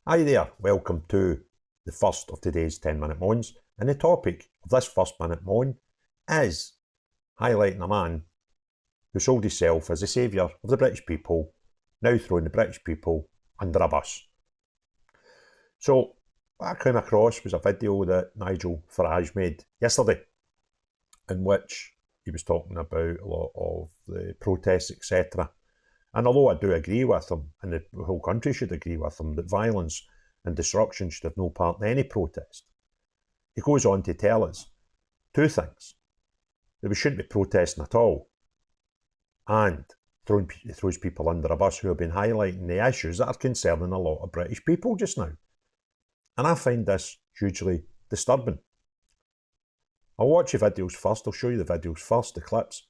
Hi there, welcome to the first of today's 10-minute moans, and the topic of this first minute moan is highlighting a man who sold himself as the saviour of the British people, now throwing the British people under a bus. So what I came across was a video that Nigel Farage made yesterday, in which he was talking about a lot of the protests, etc. And although I do agree with him, and the whole country should agree with him, that violence and destruction should have no part in any protest, he goes on to tell us two things: that we shouldn't be protesting at all, and throws people under a bus who have been highlighting the issues that are concerning a lot of British people just now. And I find this hugely disturbing. I'll watch the videos first, I'll show you the videos first, the clips,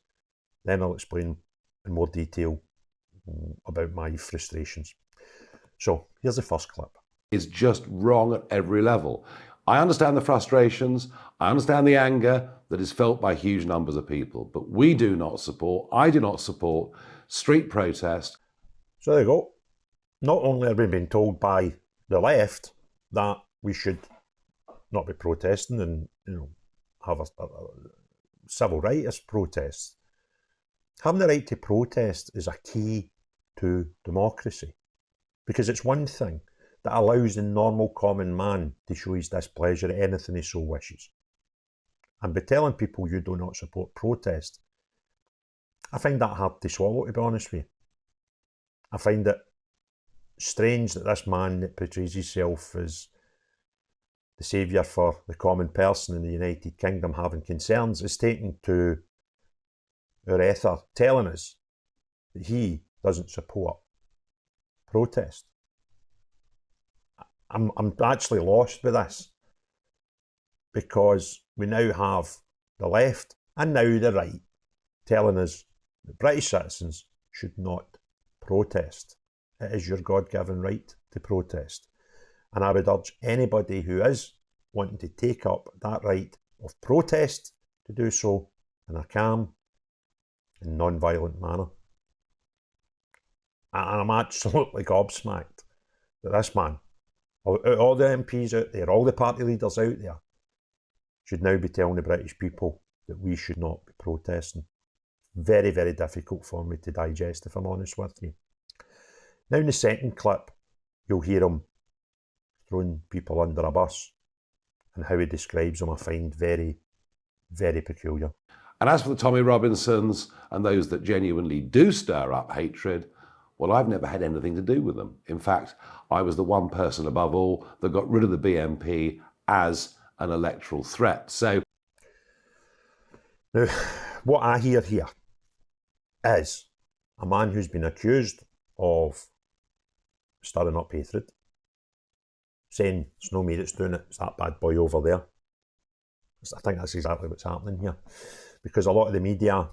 then I'll explain in more detail about my frustrations. So here's the first clip. Is just wrong at every level. I understand the frustrations, I understand the anger that is felt by huge numbers of people, but we do not support, I do not support street protest. So there you go. Not only are we being told by the left that we should not be protesting and have a civil rights protests. Having the right to protest is a key to democracy, because it's one thing that allows the normal common man to show his displeasure at anything he so wishes. And by telling people you do not support protest, I find that hard to swallow, to be honest with you. I find it strange that this man that portrays himself as the saviour for the common person in the United Kingdom having concerns is taken to our ether telling us that he doesn't support protest. I'm actually lost with this, because we now have the left and now the right telling us that British citizens should not protest. It is your God-given right to protest. And I would urge anybody who is wanting to take up that right of protest to do so in a calm and non-violent manner. And I'm absolutely gobsmacked that this man, all the MPs out there, all the party leaders out there, should now be telling the British people that we should not be protesting. Very, very difficult for me to digest, if I'm honest with you. Now in the second clip, you'll hear him throwing people under a bus, and how he describes them I find very, very peculiar. And as for the Tommy Robinsons and those that genuinely do stir up hatred, well, I've never had anything to do with them. In fact, I was the one person above all that got rid of the BNP as an electoral threat. So now, what I hear here is a man who's been accused of stirring up hatred, saying it's no me that's doing it, it's that bad boy over there. I think that's exactly what's happening here, because a lot of the media, a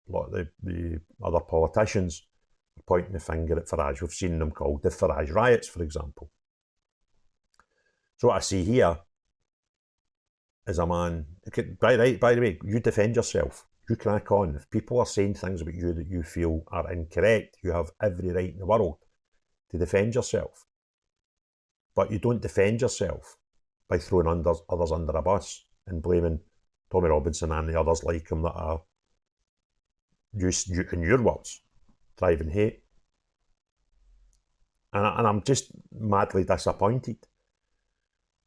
lot of the other politicians are pointing the finger at Farage. We've seen them called the Farage riots, for example. So what I see here is a man, by the way, you defend yourself, you crack on. If people are saying things about you that you feel are incorrect, you have every right in the world to defend yourself. But you don't defend yourself by throwing others under a bus and blaming Tommy Robinson and the others like him that are, in your words, driving hate. And I'm just madly disappointed.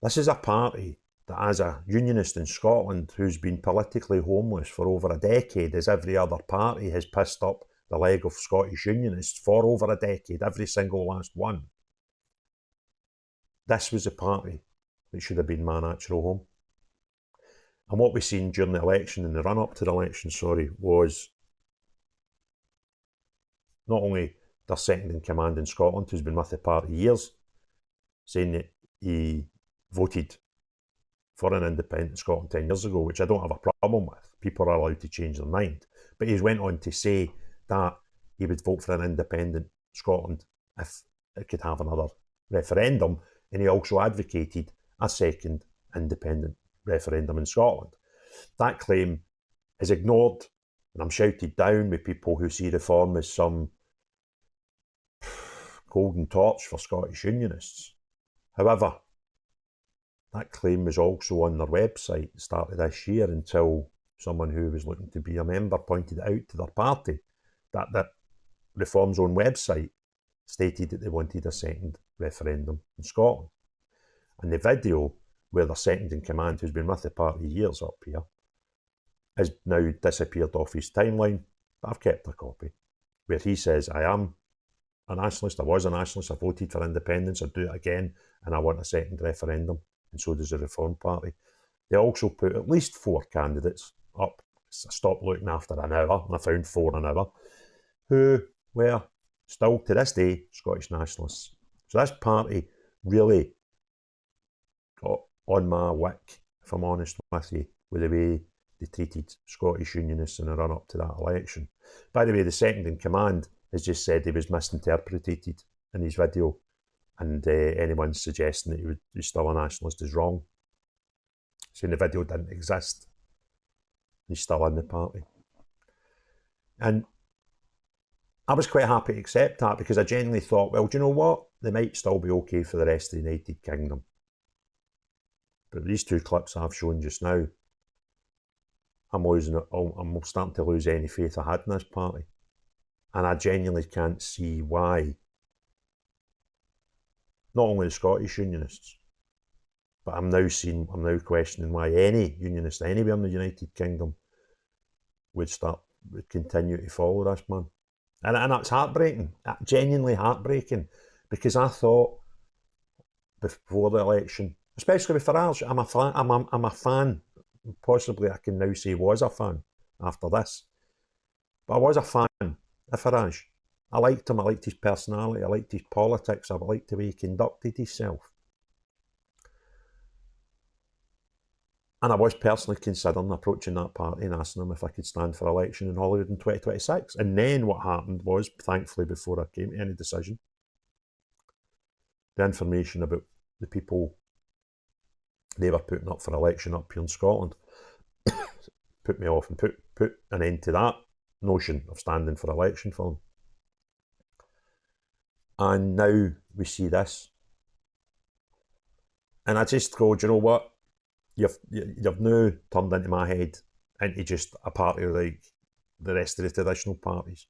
This is a party that, as a unionist in Scotland who's been politically homeless for over a decade, as every other party has pissed up the leg of Scottish unionists for over a decade, every single last one. This was a party that should have been my natural home. And what we've seen during the election and the run-up to the election, was not only their second in command in Scotland, who's been with the party years, saying that he voted for an independent Scotland 10 years ago, which I don't have a problem with. People are allowed to change their mind. But he went on to say that he would vote for an independent Scotland if it could have another referendum, and he also advocated a second independent referendum in Scotland. That claim is ignored, and I'm shouted down with people who see reform as some golden torch for Scottish unionists. However, that claim was also on their website at the start of this year until someone who was looking to be a member pointed it out to their party that Reform's own website stated that they wanted a second referendum in Scotland. And the video where their second in command, who's been with the party years up here, has now disappeared off his timeline, but I've kept a copy, where he says, I am a nationalist, I was a nationalist, I voted for independence, I'd do it again, and I want a second referendum, and so does the Reform Party. They also put at least 4 candidates up. I stopped looking after an hour, and I found 4 an hour, who were still, to this day, Scottish nationalists. So this party really got on my wick, if I'm honest with you, with the way they treated Scottish Unionists in the run-up to that election. By the way, the second in command has just said he was misinterpreted in his video, and anyone suggesting that he would be still a nationalist is wrong. Saying the video didn't exist. He's still in the party. And I was quite happy to accept that, because I genuinely thought, well, do you know what? They might still be okay for the rest of the United Kingdom. But these 2 clips I've shown just now, I'm starting to lose any faith I had in this party. And I genuinely can't see why not only the Scottish Unionists, but I'm now questioning why any Unionist anywhere in the United Kingdom would continue to follow this man. And that's heartbreaking, genuinely heartbreaking, because I thought before the election, especially with Farage, I'm a fan. Possibly I can now say was a fan after this. But I was a fan of Farage. I liked him, I liked his personality, I liked his politics, I liked the way he conducted himself. And I was personally considering approaching that party and asking them if I could stand for election in Holyrood in 2026. And then what happened was, thankfully before I came to any decision, the information about the people they were putting up for election up here in Scotland put me off and put an end to that notion of standing for election for them. And now we see this. And I just go, do you know what? You've now turned into my head into just a party like the rest of the traditional parties,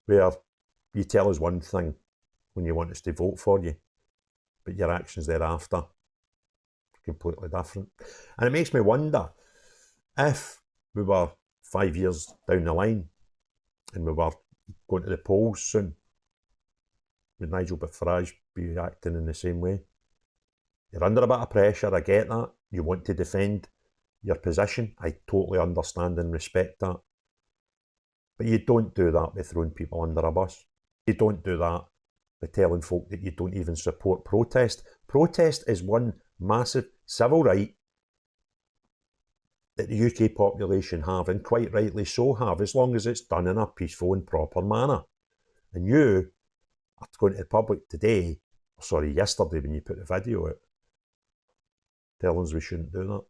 where you tell us one thing when you want us to vote for you, but your actions thereafter are completely different. And it makes me wonder if we were 5 years down the line and we were going to the polls soon, would Nigel Farage be acting in the same way? You're under a bit of pressure, I get that. You want to defend your position. I totally understand and respect that. But you don't do that by throwing people under a bus. You don't do that by telling folk that you don't even support protest. Protest is one massive civil right that the UK population have, and quite rightly so have, as long as it's done in a peaceful and proper manner. And you are going to the public today, yesterday when you put the video out, telling us we shouldn't do that.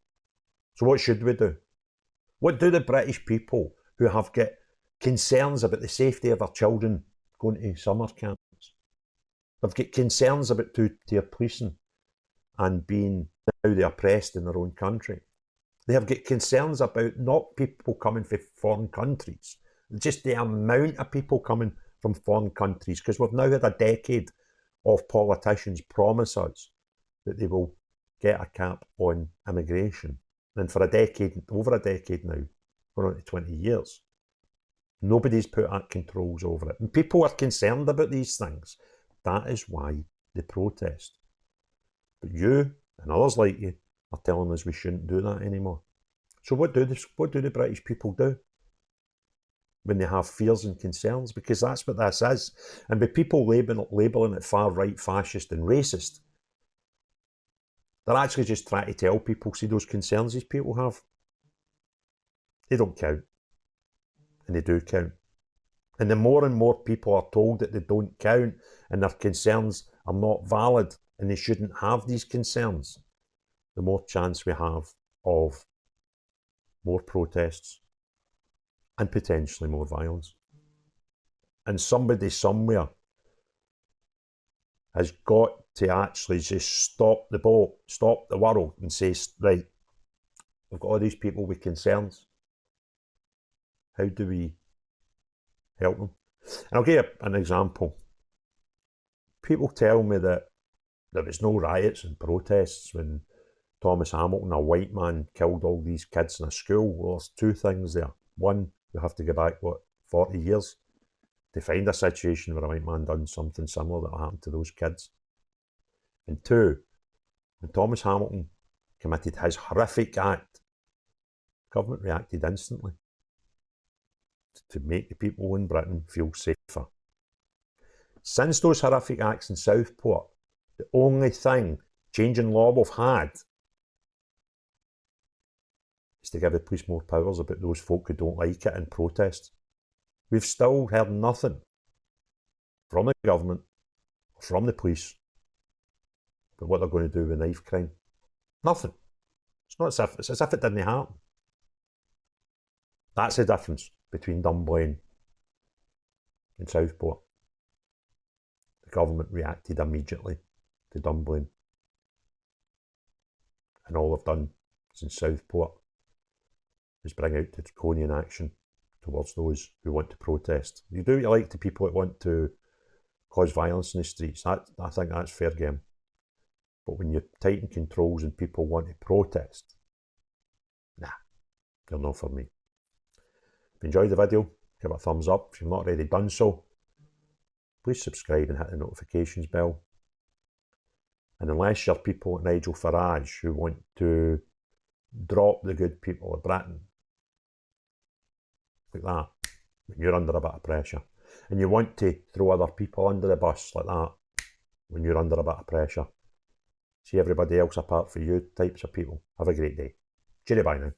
So what should we do? What do the British people who have got concerns about the safety of their children going to summer camps? They've got concerns about two-tier policing and being now the oppressed in their own country. They have got concerns about not people coming from foreign countries, just the amount of people coming from foreign countries, because we've now had a decade of politicians promise us that they will get a cap on immigration. And for over a decade now, going on to 20 years, nobody's put controls over it. And people are concerned about these things. That is why they protest. But you and others like you are telling us we shouldn't do that anymore. So what do the British people do when they have fears and concerns? Because that's what this is. And by people labelling it far-right, fascist and racist, they're actually just trying to tell people, see those concerns these people have? They don't count. And they do count. And the more and more people are told that they don't count and their concerns are not valid and they shouldn't have these concerns, the more chance we have of more protests and potentially more violence. And somebody somewhere has got to actually just stop the boat, stop the world and say, right, we've got all these people with concerns. How do we help them? And I'll give you an example. People tell me that there was no riots and protests when Thomas Hamilton, a white man, killed all these kids in a school. Well, there's two things there. One, we have to go back, 40 years to find a situation where a white man done something similar that happened to those kids. And two, when Thomas Hamilton committed his horrific act, the government reacted instantly to make the people in Britain feel safer. Since those horrific acts in Southport, the only thing changing law we've had is to give the police more powers about those folk who don't like it and protest. We've still heard nothing from the government, from the police, about what they're going to do with knife crime. Nothing. It's as if it didn't happen. That's the difference between Dunblane and Southport. The government reacted immediately to Dunblane. And all they've done since Southport is bring out draconian action towards those who want to protest. You do what you like to people that want to cause violence in the streets. I think that's fair game. But when you tighten controls and people want to protest, nah, they're not for me. If you enjoyed the video, give it a thumbs up. If you've not already done so, please subscribe and hit the notifications bell. And unless you're people like Nigel Farage who want to drop the good people of Britain, like that, when you're under a bit of pressure, and you want to throw other people under the bus like that, when you're under a bit of pressure, see everybody else apart from you types of people. Have a great day. Cheerio, bye now.